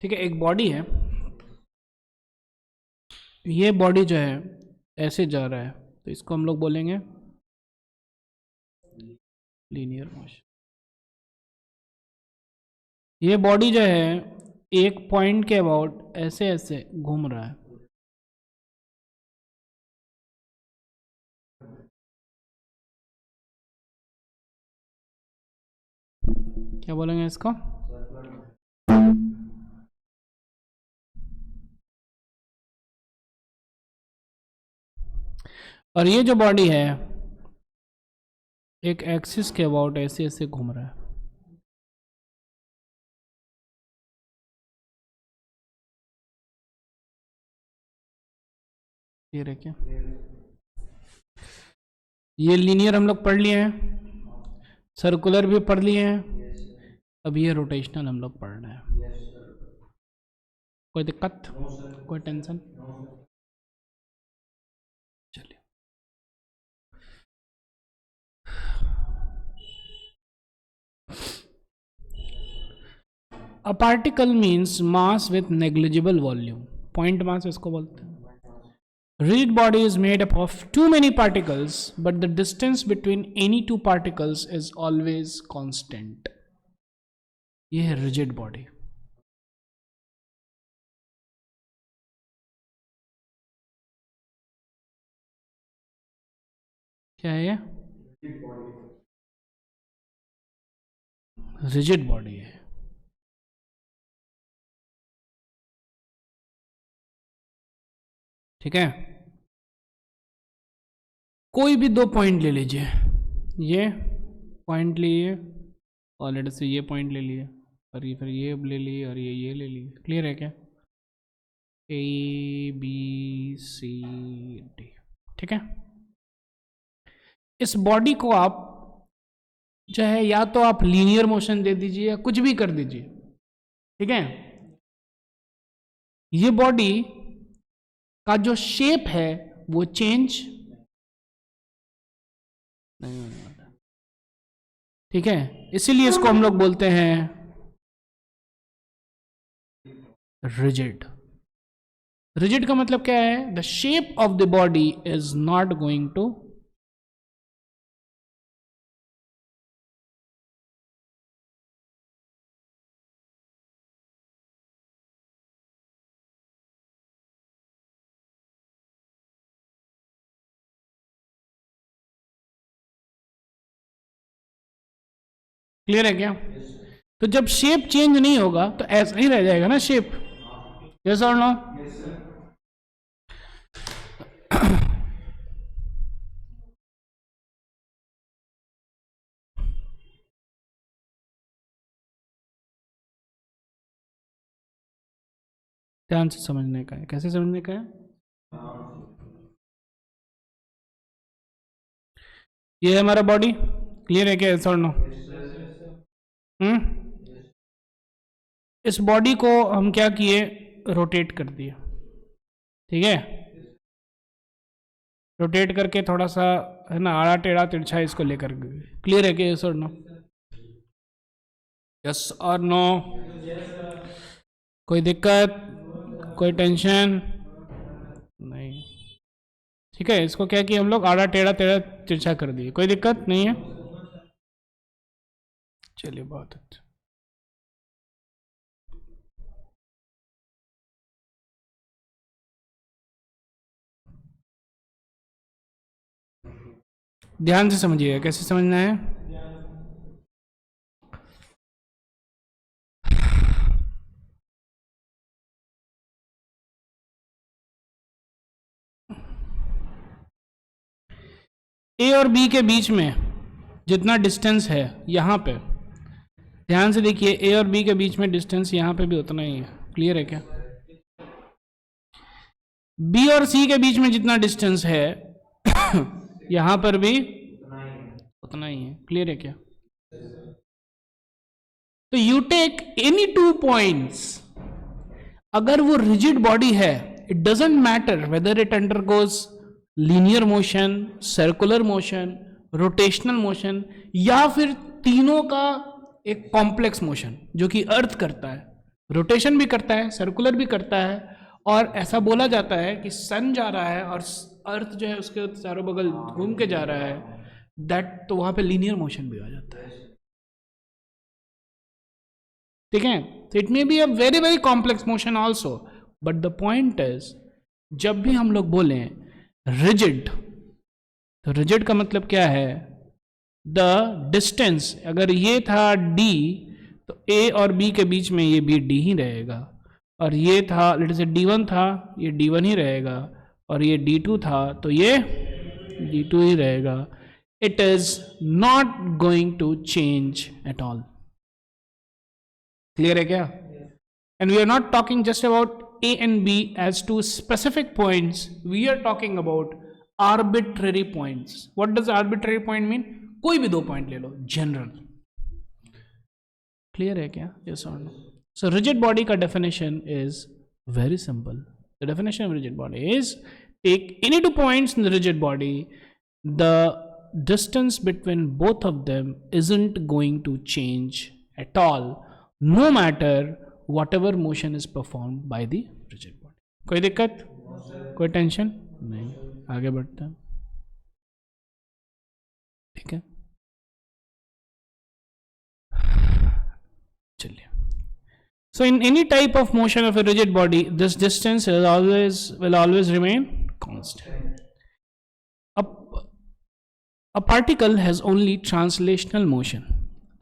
ठीक है, एक बॉडी है, ये बॉडी जो है ऐसे जा रहा है, तो इसको हम लोग बोलेंगे लीनियर मोशन। ये बॉडी जो है एक पॉइंट के अबाउट ऐसे ऐसे घूम रहा है, क्या बोलेंगे इसको? और ये जो बॉडी है एक एक्सिस के अबाउट ऐसे ऐसे घूम रहा है। क्लियर है क्या? ये लीनियर हम लोग पढ़ लिए हैं, सर्कुलर भी पढ़ लिए हैं, अब ये रोटेशनल हम लोग पढ़ रहे हैं। कोई दिक्कत, कोई टेंशन? चलिए, a particle means mass with negligible volume, point mass इसको बोलते हैं। Rigid body is made up of too many particles, but the distance between any two particles is always constant. ये है rigid body। क्या है ये? rigid body है। ठीक है, कोई भी दो पॉइंट ले लीजिए, ये पॉइंट लिए और लेट से ये पॉइंट ले लिए और ये फिर ये ले लिए और ये ले लिए। क्लियर है क्या? A B C D. ठीक है, इस बॉडी को आप जो है या तो आप लीनियर मोशन दे दीजिए या कुछ भी कर दीजिए। ठीक है, ये बॉडी का जो शेप है वो चेंज नहीं होने वाला। ठीक है, इसीलिए इसको हम लोग बोलते हैं रिजिड। रिजिड का मतलब क्या है? The shape of the body is not going to clear है क्या? तो जब शेप चेंज नहीं होगा तो ऐसा ही रह जाएगा ना शेप। यस और नो? ध्यान से समझने का है। कैसे समझने का है? ये है हमारा बॉडी। क्लियर है क्या? यस और नो? इस बॉडी को हम क्या किए? रोटेट कर दिए। ठीक है, रोटेट करके थोड़ा सा है ना आड़ा टेढ़ा तिरछा इसको लेकर गए। क्लियर है क्या? यस और नो? यस और नो? कोई दिक्कत, कोई टेंशन नहीं? ठीक है, इसको क्या किया हम लोग? आड़ा टेढ़ा टेढ़ा तिरछा कर दिए। कोई दिक्कत नहीं है? चलिए, बहुत अच्छा। ध्यान से समझिएगा। कैसे समझना है? ए और बी के बीच में जितना डिस्टेंस है यहाँ पे, ध्यान से देखिए, ए और बी के बीच में डिस्टेंस यहाँ पे भी उतना ही है। क्लियर है क्या? बी और सी के बीच में जितना डिस्टेंस है यहाँ पर भी उतना ही है। क्लियर है क्या? तो you take any two points, अगर वो रिजिड बॉडी है, it doesn't matter whether it undergoes linear motion, circular motion, rotational motion या फिर तीनों का एक कॉम्प्लेक्स मोशन जो कि अर्थ करता है। रोटेशन भी करता है, सर्कुलर भी करता है, और ऐसा बोला जाता है कि सन जा रहा है और अर्थ जो है उसके चारों बगल घूम के जा रहा है, दैट तो वहां पे लीनियर मोशन भी आ जाता है। ठीक है, तो it may be a very very complex motion also, but the point is जब भी हम लोग बोलें रिजिड, तो रिजिड का मतलब क्या है, द डिस्टेंस, अगर ये था d तो a और b के बीच में ये भी d ही रहेगा, और ये था लेट से d1 था, ये d1 ही रहेगा, और ये d2 था तो ये d2 ही रहेगा। It is not going to change at all. Clear है क्या? And we are not talking just about a and b as two specific points, we are talking about arbitrary points. What does arbitrary point mean? कोई भी दो point ले लो, general. Clear है क्या? yes or no? So rigid body का definition is very simple. The definition of rigid body is take any two points in the rigid body, the distance between both of them isn't going to change at all, no matter whatever motion is performed by the rigid body. कोई दिक्कत, कोई tension नहीं, आगे बढ़ते हैं। ठीक है, चलिए। So in any type of motion of a rigid body, this distance will always remain constant. A particle has only translational motion.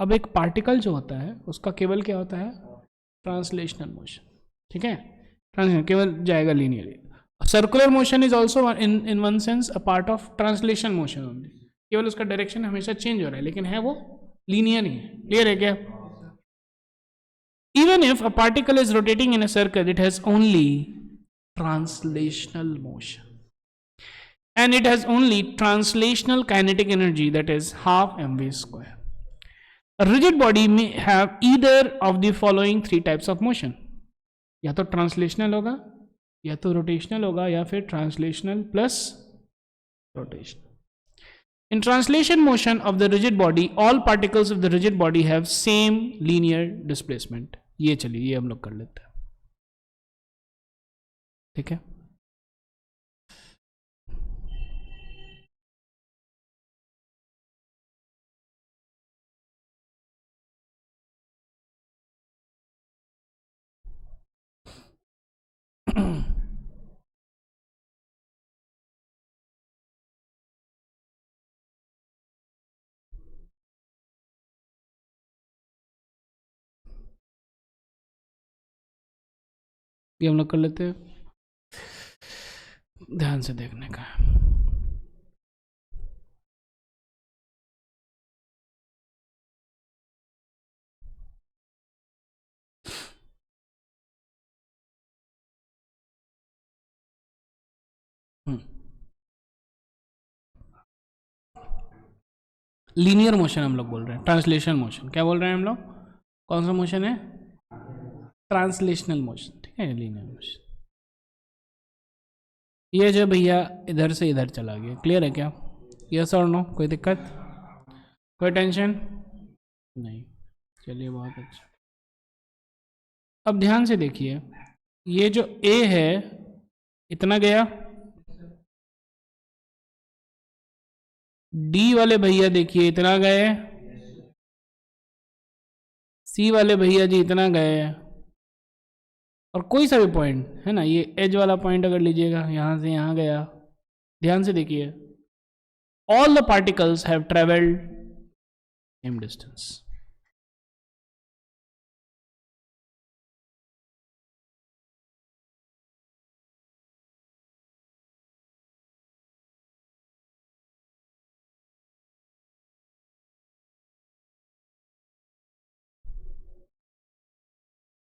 अब एक पार्टिकल जो होता है उसका केवल क्या होता है, ट्रांसलेशनल मोशन। ठीक है, केवल जाएगा linearly. Circular motion is also in one sense a part of translation motion only, केवल उसका डायरेक्शन हमेशा चेंज हो रहा है, लेकिन है वो लीनियर ही है। क्लियर है क्या? Even if a particle is rotating in a circle, it has only translational motion, and it has only translational kinetic energy, that is half mv square. A rigid body may have either of the following three types of motion. या तो translational होगा, या तो rotational होगा, या फिर translational plus rotational. In translation motion of the rigid body, all particles of the rigid body have same linear displacement. ये चलिए, ये हम लोग कर लेते हैं। ठीक है, ये हम लोग कर लेते हैं, ध्यान से देखने का है। लीनियर मोशन हम लोग बोल रहे हैं, ट्रांसलेशन मोशन क्या बोल रहे हैं हम लोग? कौन सा मोशन है? Translational motion. ठीक है, लीनियर मोशन। ये जो भैया इधर से इधर चला गया, क्लियर है क्या? यस और नो? कोई दिक्कत, कोई टेंशन नहीं? चलिए, बहुत अच्छा। अब ध्यान से देखिए, ये जो ए है इतना गया, डी वाले भैया देखिए इतना गए, सी वाले भैया जी इतना गए, और कोई सा भी पॉइंट है ना, ये एज वाला पॉइंट अगर लीजिएगा, यहां से यहां गया, ध्यान से देखिए, all the particles have travelled same distance.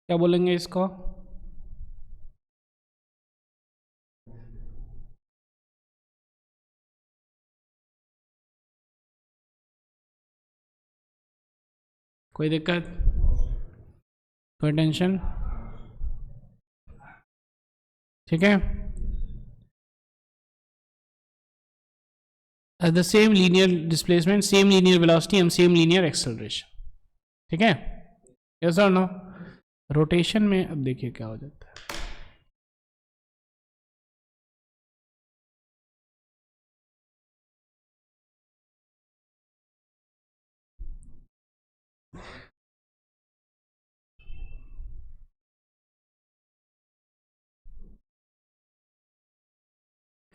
क्या बोलेंगे इसको? कोई दिक्कत, कोई टेंशन? ठीक है, the same linear displacement, same linear velocity and same linear acceleration. ठीक है, yes or no? रोटेशन में अब देखिए क्या हो जाता है।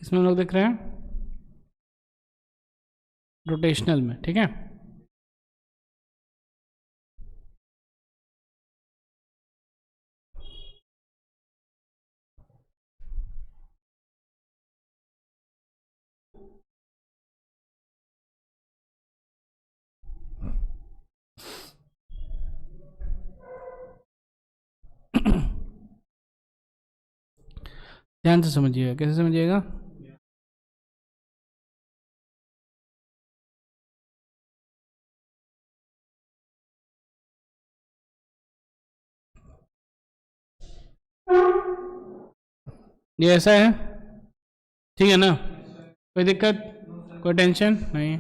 इसमें हम लोग देख रहे हैं रोटेशनल में, ठीक है। ध्यान से समझिएगा, कैसे समझिएगा। ये ऐसा है, ठीक है ना, कोई दिक्कत, कोई टेंशन नहीं।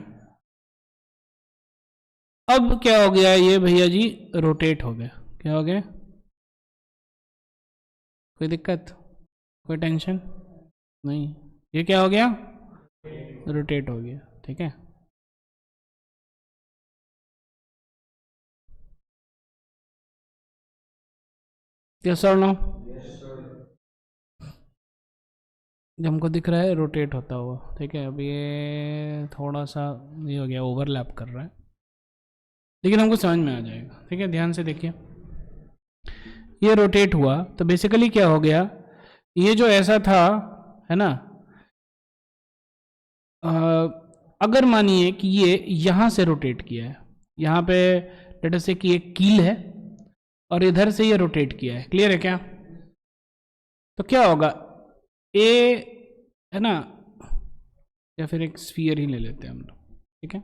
अब क्या हो गया ये भैया जी, रोटेट हो गया। क्या हो गया, कोई दिक्कत, कोई टेंशन नहीं। ये क्या हो गया, रोटेट हो गया, ठीक है। यस और नो, जो हमको दिख रहा है रोटेट होता हुआ, ठीक है। अब ये थोड़ा सा ये हो गया, ओवरलैप कर रहा है, लेकिन हमको समझ में आ जाएगा, ठीक है। ध्यान से देखिए, ये रोटेट हुआ तो बेसिकली क्या हो गया, ये जो ऐसा था, है ना, अगर मानिए कि ये यहाँ से रोटेट किया है, यहाँ पे लेट अस से कि एक कील है और इधर से ये रोटेट किया है, क्लियर है क्या। तो क्या होगा, ए, है ना, या फिर एक स्फीयर ही ले लेते हैं हम लोग, ठीक है।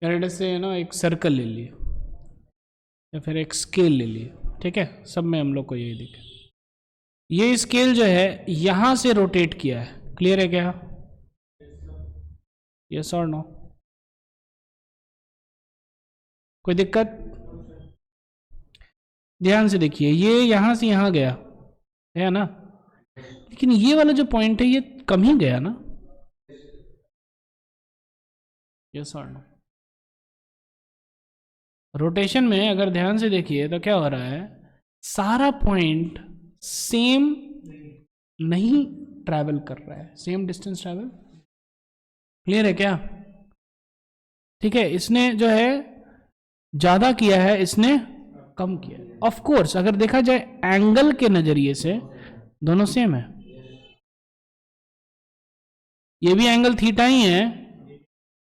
लेट अस से ना एक सर्कल ले लिए या फिर एक स्केल ले लिए, ठीक है। सब में हम लोग को यही दिखे, ये स्केल जो है यहां से रोटेट किया है, क्लियर है क्या, यस और नो, कोई दिक्कत। ध्यान से देखिए, ये यहां से यहां गया है ना, लेकिन ये वाला जो पॉइंट है ये कम ही गया ना, यस और नो। रोटेशन में अगर ध्यान से देखिए तो क्या हो रहा है, सारा पॉइंट सेम नहीं ट्रैवल कर रहा है, सेम डिस्टेंस ट्रैवल, क्लियर है क्या, ठीक है। इसने जो है ज्यादा किया है, इसने कम किया है। ऑफ कोर्स अगर देखा जाए एंगल के नजरिए से दोनों सेम है, ये भी एंगल थीटा ही है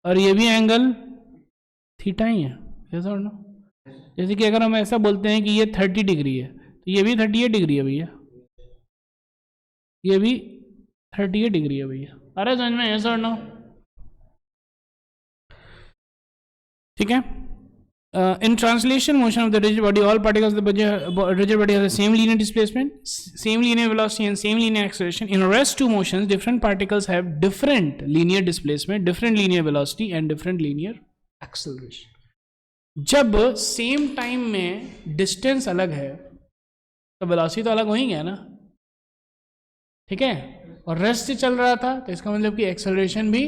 और ये भी एंगल थीटा ही है, यस और नो। जैसे कि अगर हम ऐसा बोलते हैं कि ये 30 डिग्री है तो ये भी 38 डिग्री है भैया, ये भी 38 डिग्री है भैया, अरे समझ में, यस और नो, ठीक है। In translation motion of the rigid body, all particles of the rigid body have the same linear displacement, same linear velocity and same linear acceleration. In rest two motions, different particles have different linear displacement, different linear velocity and different linear acceleration. जब same time में distance अलग है तो velocity तो अलग हो ही गया ना, ठीक है। और रेस्ट से चल रहा था तो इसका मतलब कि एक्सेलरेशन भी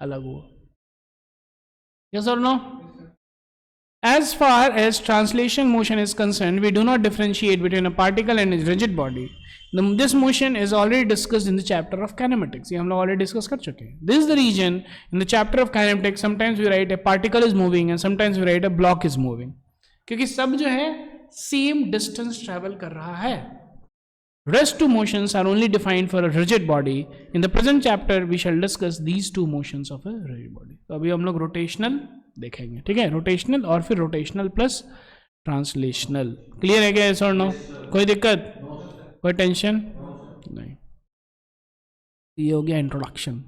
अलग हुआ, यस और no. As far as translation motion is concerned, we do not differentiate between a particle and its rigid body. This motion is already discussed in the chapter of kinematics. ये हम लोग already discuss कर चुके हैं. This is the region in the chapter of kinematics. Sometimes we write a particle is moving and sometimes we write a block is moving. क्योंकि सब जो है same distance travel कर रहा है. Rest two motions are only defined for a rigid body. In the present chapter, we shall discuss these two motions of a rigid body. तो अभी हम लोग rotational देखेंगे, ठीक है, रोटेशनल और फिर रोटेशनल प्लस ट्रांसलेशनल, क्लियर है क्या, यस और नो, कोई दिक्कत, कोई टेंशन नहीं। ये हो गया इंट्रोडक्शन।